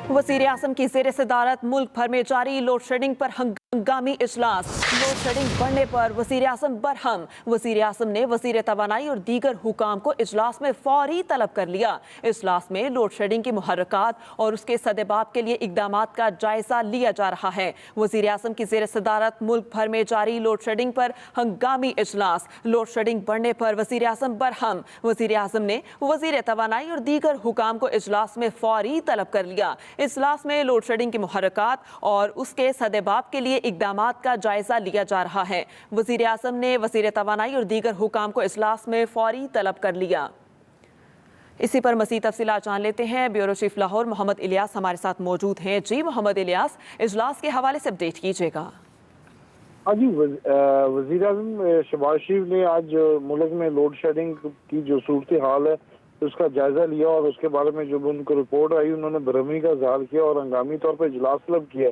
वज़ीर आज़म की ज़ेर सदारत मुल्क भर में जारी लोड शेडिंग पर हंगामी इजलास। लोड शेडिंग बढ़ने पर वज़ीर आज़म बरहम। वज़ीर आज़म ने वज़ीर तवानाई और दीगर हुकाम को इजलास में फौरी तलब कर लिया। इजलास में लोड शेडिंग की मुहर्रकात और उसके सदेबाब के लिए इकदामात का जायजा लिया जा रहा है। वज़ीर आज़म की ज़ेर सदारत मुल्क भर में जारी लोड शेडिंग पर हंगामी इजलास। लोड शेडिंग बढ़ने पर वज़ीर आज़म बरहम। वज़ीर आज़म ने वज़ीर तवानाई और दीगर हुकाम को इजलास में फौरी तलब कर लिया। इजलास में लोड शेडिंग की मुहर्रकात और उसके सदेबाब के लिए इकदामात का जायजा लिया जा रहा है। वज़ीर आज़म ने वज़ीर तवानाई और दीगर हुकाम को इजलास में फौरी तलब कर लिया। इसी पर मज़ीद तफसीलात जान लेते हैं। ब्यूरो चीफ लाहौर मोहम्मद इलियास हमारे साथ मौजूद हैं। जी मोहम्मद इलियास, इजलास के हवाले से अपडेट कीजिएगा। हाँ जी, वज़ीर आज़म शहबाज शरीफ ने आज मुल्क में लोड शेडिंग की जो सूरत हाल है उसका जायजा लिया और उसके बारे में जब उनको रिपोर्ट आई उन्होंने बरहमी का इज़हार किया और हंगामी तौर पर इजलास तलब किया।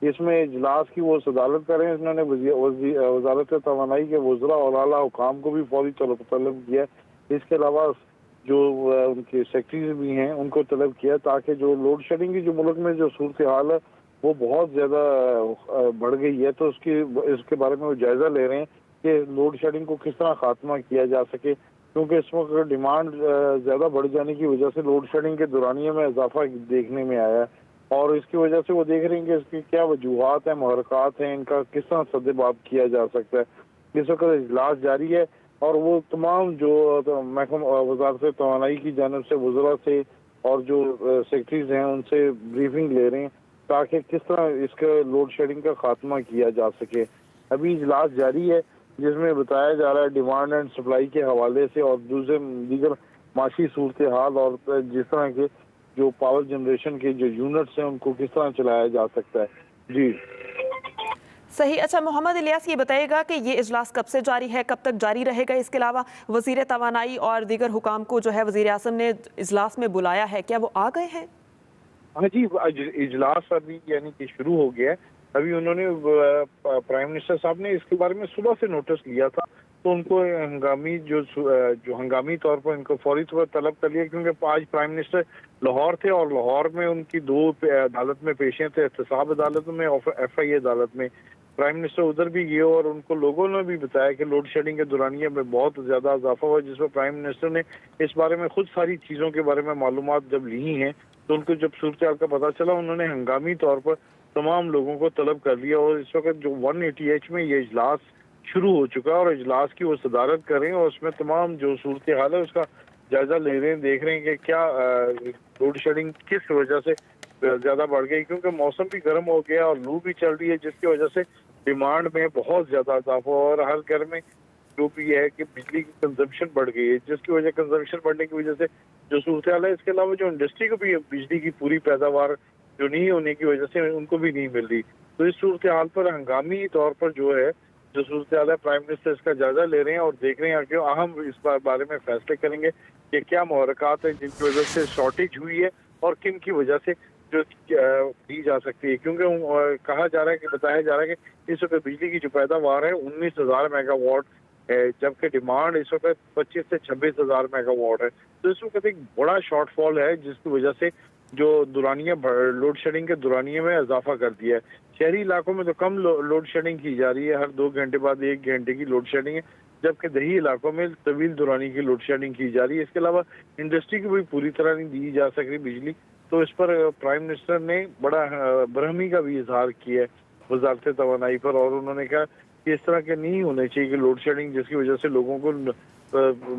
इसमें इजलास की वो सदारत करें, उन्होंने वज़ारत तवानाई के वज़रा और आला हुकाम को भी फौरी तलब किया। इसके अलावा जो उनके सेक्रेटरीज भी हैं उनको तलब किया ताकि जो लोड शेडिंग की जो मुल्क में जो सूरत हाल है वो बहुत ज़्यादा बढ़ गई है, तो इसके बारे में वो जायज़ा ले रहे हैं कि लोड शेडिंग को किस तरह खात्मा किया जा सके, क्योंकि इस वक्त डिमांड ज़्यादा बढ़ जाने की वजह से लोड शेडिंग के दौरानिए में इजाफा देखने में आया है और इसकी वजह से वो देख रहे हैं कि इसकी क्या वजूहात हैं, मुहर्रकात हैं, इनका किस तरह सद्देबाब किया जा सकता है। इस वक्त इजलास जारी है और वो तमाम जो महकमा वज़ारत तवानाई की जानिब से वज़रा से और जो सेक्रेटरीज हैं उनसे ब्रीफिंग ले रहे हैं ताकि किस तरह इसके लोड शेडिंग का खात्मा किया जा सके। अभी इजलास जारी है जिसमें बताया जा रहा है डिमांड एंड सप्लाई के हवाले से और दीगर माशी सूरत हाल और जिस तरह के जो पावर जनरेशन के जो यूनिट्स हैं उनको किस तरह चलाया जा सकता है। जी सही। अच्छा मोहम्मद इलियास, ये बताइएगा कि ये इजलास कब से जारी है, कब तक जारी रहेगा? इसके अलावा वज़ीर तवानाई और दीगर हुकाम को जो है वज़ीर आज़म ने इजलास में बुलाया है, क्या वो आ गए हैं? हाँ जी, इजलास अभी यानी कि शुरू हो गया है। अभी उन्होंने प्राइम मिनिस्टर साहब ने इसके बारे में सुबह से नोटिस लिया था, तो उनको हंगामी तौर पर इनको फौरी तौर पर तलब कर लिया, क्योंकि आज प्राइम मिनिस्टर लाहौर थे और लाहौर में उनकी दो अदालत में पेशियां थे, एहतसाब अदालत में और FI अदालत में। प्राइम मिनिस्टर उधर भी गए और उनको लोगों ने भी बताया कि लोड शेडिंग के दौरानिए में बहुत ज़्यादा इजाफा हुआ, जिसमें प्राइम मिनिस्टर ने इस बारे में खुद सारी चीज़ों के बारे में मालूमात जब ली हैं तो उनको जब सूरत हाल का पता चला उन्होंने हंगामी तौर पर तमाम लोगों को तलब कर लिया और इस वक्त जो 180H में ये इजलास शुरू हो चुका है और इजलास की वो सदारत कर रहे हैं और उसमें तमाम जो सूरत हाल है उसका जायजा ले रहे हैं, देख रहे हैं कि क्या लोड शेडिंग किस वजह से ज़्यादा बढ़ गई, क्योंकि मौसम भी गर्म हो गया और लू भी चल रही है जिसकी वजह से डिमांड में बहुत ज़्यादा इजाफा और हर घर में जो भी है कि बिजली की कंजम्पशन बढ़ गई है, जिसकी वजह कंजम्पशन बढ़ने की वजह से जो सूरत हाल है। इसके अलावा जो इंडस्ट्री को भी बिजली की पूरी पैदावार जो नहीं होने की वजह से उनको भी नहीं मिल रही, तो इस सूरत हाल पर हंगामी तौर पर जो है जो सूरत हाल है प्राइम मिनिस्टर इसका जायजा ले रहे हैं और देख रहे हैं कि अहम इस बारे में फैसले करेंगे कि क्या मुहर्रकात हैं जिनकी वजह से शॉर्टेज हुई है और किन की वजह से जो दी जा सकती है, क्योंकि कहा जा रहा है कि बताया जा रहा है कि इस वक्त बिजली की जो पैदावार है 19,000 मेगावाट है, जबकि डिमांड इस वक्त 25 से 26,000 मेगावाट है। तो इस वक्त एक बड़ा शॉर्टफॉल है जिसकी वजह से जो दुरानिया लोड शेडिंग के दुरानिये में इजाफा कर दिया है। शहरी इलाकों में तो कम लोड शेडिंग की जा रही है, हर 2 घंटे बाद 1 घंटे की लोड शेडिंग है, जबकि दही इलाकों में तवील दुरानी की लोड शेडिंग की जा रही है। इसके अलावा इंडस्ट्री को भी पूरी तरह नहीं दी जा सक रही बिजली, तो इस पर प्राइम मिनिस्टर ने बड़ा बरहमी का भी इजहार किया है वज़ारत तवानाई पर और उन्होंने कहा कि इस तरह के नहीं होने चाहिए कि लोड शेडिंग जिसकी वजह से लोगों को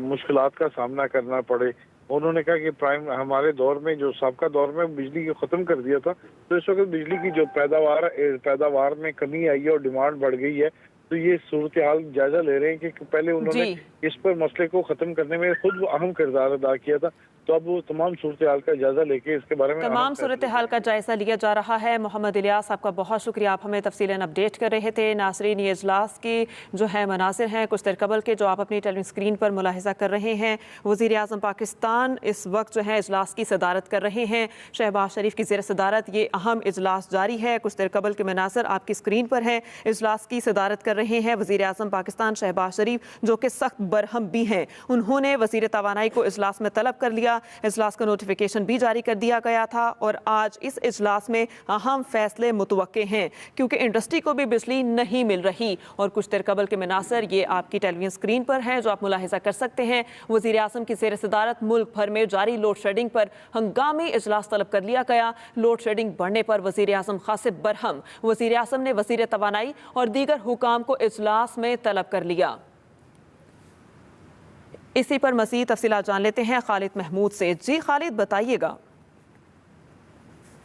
मुश्किलात का सामना करना पड़े। उन्होंने कहा कि हमारे दौर में जो सबका दौर में बिजली को ख़त्म कर दिया था, तो इस वक्त बिजली की जो पैदावार में कमी आई है और डिमांड बढ़ गई है, तो ये सूरत हाल जायजा ले रहे हैं कि पहले उन्होंने इस पर मसले को ख़त्म करने में खुद अहम किरदार अदा किया था, तो अब वो तमाम सूरत हाल का जायजा लेके इसके बारे में तमाम सूरत हाल का जायजा लिया जा रहा है। मोहम्मद इलियास, आपका बहुत शुक्रिया, आप हमें तफसीलन अपडेट कर रहे थे। नाज़रीन, ये इजलास की जो है मनासिर हैं कुछ देर कबल के जो आप अपनी टेलीविजन स्क्रीन पर मुलाहिजा कर रहे हैं। वज़ीर आज़म पाकिस्तान इस वक्त जो है इजलास की सदारत कर रहे हैं, शहबाज शरीफ की ज़ेर सदारत ये अहम इजलास जारी है। कुछ देर कबल के मनासिर आपकी स्क्रीन पर है। इजलास की सदारत कर रहे हैं वज़ीर आज़म पाकिस्तान शहबाज शरीफ, जो कि सख्त बरहम भी हैं। उन्होंने वज़ीर तवानाई को इजलास में तलब कर लिया इजलास का नोटिफिकेशन भी जारी कर दिया गया था और आज इस इजलास में अहम फैसले मुतवक्के हैं क्योंकि इंडस्ट्री को भी बिजली नहीं मिल रही। और कुछ देर कबल के मनासर ये आपकी टेलीविजन स्क्रीन पर हैं जो आप मुलाहिजा कर सकते हैं। वज़ीर आज़म की ज़ेर सदारत मुल्क भर में जारी लोड शेडिंग पर हंगामी इजलास तलब कर लिया गया। लोड शेडिंग बढ़ने पर वज़ीर आज़म कासिम बरहम वज़ीर आज़म ने वज़ीर तवानाई और दीगर हुकाम को इजलास में तलब कर लिया। इसी पर मज़ीद तफसीलात जान लेते हैं खालिद महमूद से। जी खालिद, बताइएगा।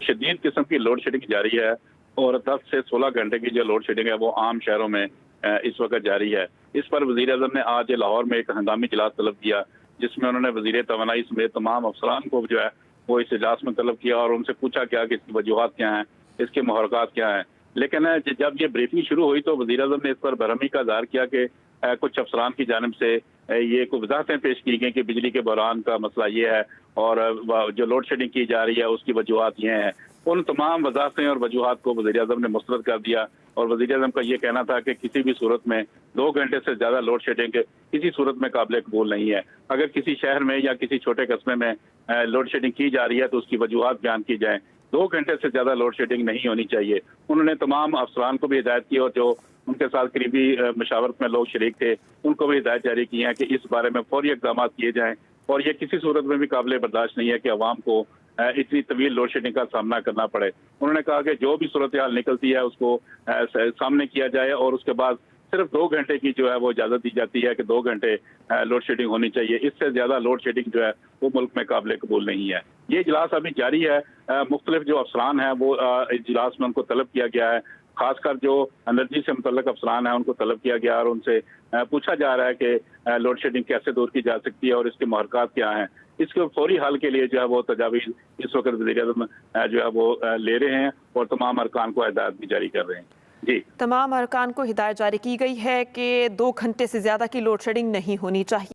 शदीद किस्म की लोड शेडिंग जारी है और 10 से 16 घंटे की जो लोड शेडिंग है वो आम शहरों में इस वक्त जारी है। इस पर वज़ीर आज़म ने आज लाहौर में एक हंगामी इजलास तलब किया जिसमें उन्होंने वज़ीर तवानाई समेत तमाम अफसरान को जो है वो इस इजलास में तलब किया और उनसे पूछा क्या कि इसकी वजूहात क्या हैं, इसके मुहरक़ात क्या हैं। लेकिन जब ये ब्रीफिंग शुरू हुई तो वज़ीर आज़म ने इस पर बरहमी का इज़हार किया कि कुछ अफसरान की जानिब से ये कुछ वजाहतें पेश की गई कि बिजली के बहरान का मसला ये है और जो लोड शेडिंग की जा रही है उसकी वजूहात ये हैं। उन तमाम वजाहतें और वजूहात को वज़ीर आज़म ने मुस्तरद कर दिया और वज़ीर आज़म का ये कहना था कि किसी भी सूरत में 2 घंटे से ज़्यादा लोड शेडिंग किसी सूरत में काबिल कबूल नहीं है। अगर किसी शहर में या किसी छोटे कस्बे में लोड शेडिंग की जा रही है तो उसकी वजूहात बयान की जाए। 2 घंटे से ज़्यादा लोड शेडिंग नहीं होनी चाहिए। उन्होंने तमाम अफसरान को भी हिदायत की और जो उनके साथ करीबी मशावरत में लोग शरीक थे उनको भी हिदायत जारी की है कि इस बारे में फौरी इक़दाम किए जाएँ और ये किसी सूरत में भी काबिल बर्दाश्त नहीं है कि अवाम को इतनी तवील लोड शेडिंग का सामना करना पड़े। उन्होंने कहा कि जो भी सूरत हाल निकलती है उसको सामने किया जाए और उसके बाद सिर्फ 2 घंटे की जो है वो इजाज़त दी जाती है कि 2 घंटे लोड शेडिंग होनी चाहिए। इससे ज़्यादा लोड शेडिंग जो है वो मुल्क में काबिल कबूल नहीं है। ये इजलास अभी जारी है। मुख्तलिफ जो अफसरान हैं वो इजलास में उनको तलब किया गया है। खासकर जो एनर्जी से मुतल्लक अफसरान हैं उनको तलब किया गया और उनसे पूछा जा रहा है कि लोड शेडिंग कैसे दूर की जा सकती है और इसके मुहरक़ात क्या हैं। इसके फौरी हल के लिए जो है वो तजावीज़ इस वक्त वज़ीर आज़म जो है वो ले रहे हैं और तमाम अरकान को हिदायत भी जारी कर रहे हैं। जी, तमाम अरकान को हिदायत जारी की गई है कि 2 घंटे से ज़्यादा की लोड शेडिंग नहीं होनी चाहिए।